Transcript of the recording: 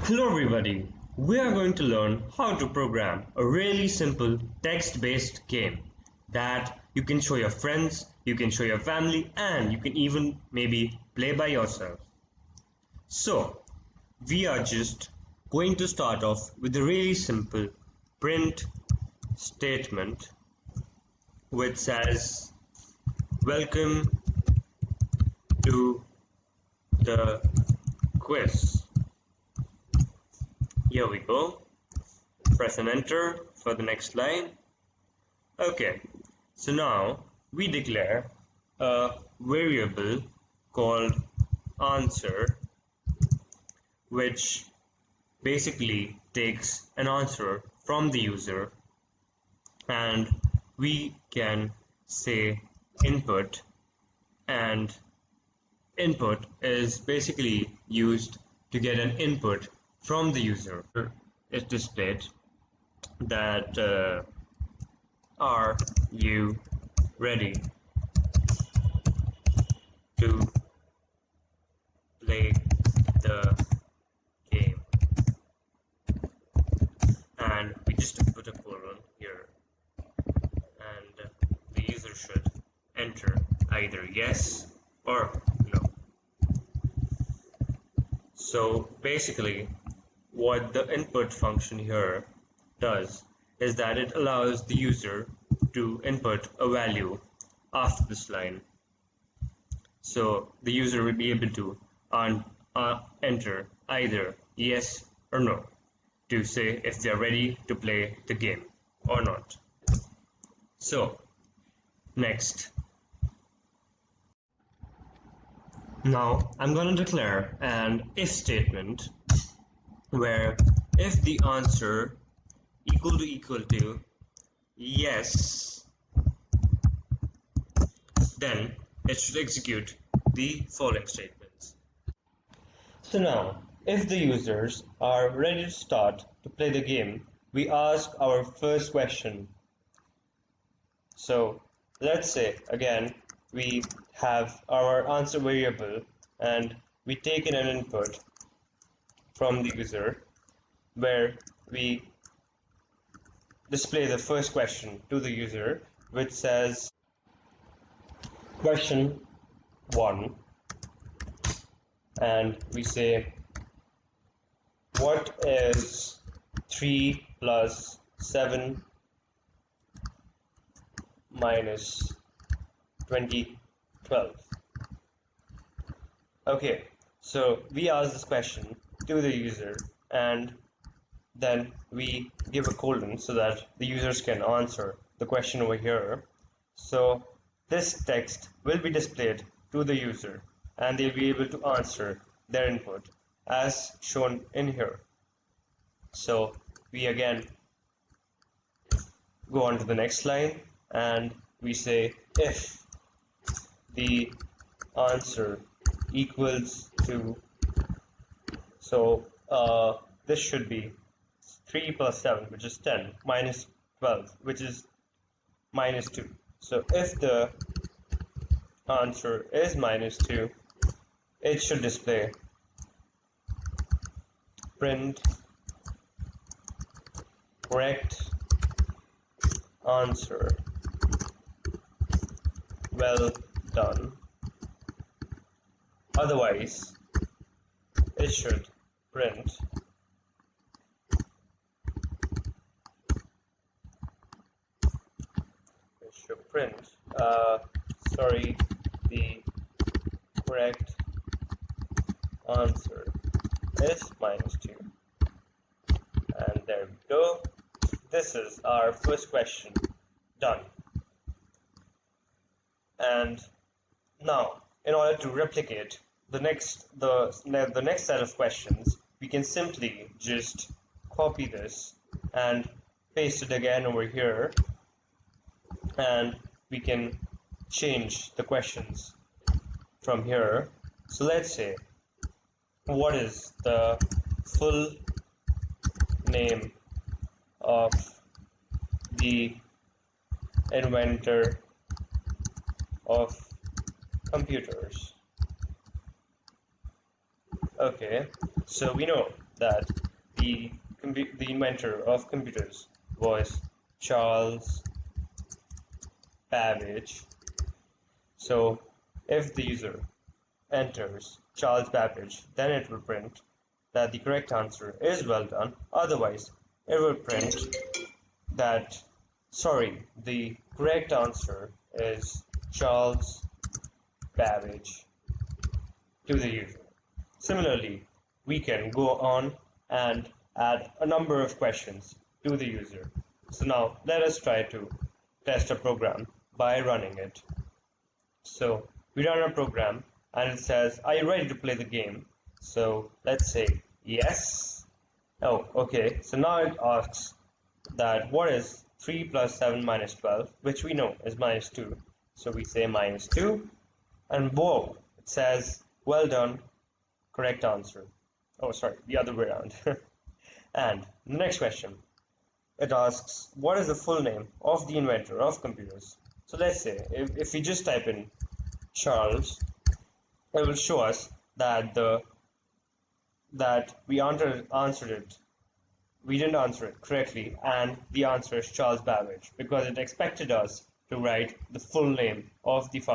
Hello everybody, we are going to learn how to program a really simple text-based game that you can show your friends, you can show your family, and you can even maybe play by yourself. So, we are just going to start off with a really simple print statement which says welcome to the quiz. Here we go. Press and enter for the next line. Okay, so now we declare a variable called answer, which basically takes an answer from the user, and we can say input, and input is basically used to get an input from the user. It's displayed that are you ready to play the game, and we just put a colon here, and the user should enter either yes or no. So basically what the input function here does is that it allows the user to input a value after this line. So the user will be able to enter either yes or no to say if they are ready to play the game or not. So next, now I'm going to declare an if statement where if the answer equal to yes, then it should execute the following statements. So now, if the users are ready to start to play the game, we ask our first question. So let's say again we have our answer variable and we take in an input from the user where we display the first question to the user, which says question 1, and we say what is 3 plus 7 minus 2012. Okay, so we ask this question to the user and then we give a colon so that the users can answer the question over here. So this text will be displayed to the user and they'll be able to answer their input as shown in here. So we again go on to the next line and we say if the answer equals to, so this should be 3 plus 7, which is 10, minus 12, which is minus 2. So if the answer is minus 2, it should display print correct answer, well done. Otherwise, it should print sorry, the correct answer is minus 2. And there we go. This is our first question done. And now, in order to replicate the next set of questions, we can simply just copy this and paste it again over here, and we can change the questions from here. So let's say, what is the full name of the inventor of computers? Okay, so we know that the inventor of computers was Charles Babbage. So if the user enters Charles Babbage, then it will print that the correct answer is well done. Otherwise, it will print that, sorry, the correct answer is Charles Babbage to the user. Similarly, we can go on and add a number of questions to the user. So now let us try to test a program by running it. So we run our program and it says, are you ready to play the game? So let's say yes. Oh, okay. So now it asks that what is 3 plus 7 minus 12, which we know is minus 2. So we say minus 2, and whoa, it says, well done, correct answer. Oh, sorry, the other way around. And the next question, it asks, what is the full name of the inventor of computers? So let's say, if we just type in Charles, it will show us that we answered it. We didn't answer it correctly, and the answer is Charles Babbage, because it expected us to write the full name of the father.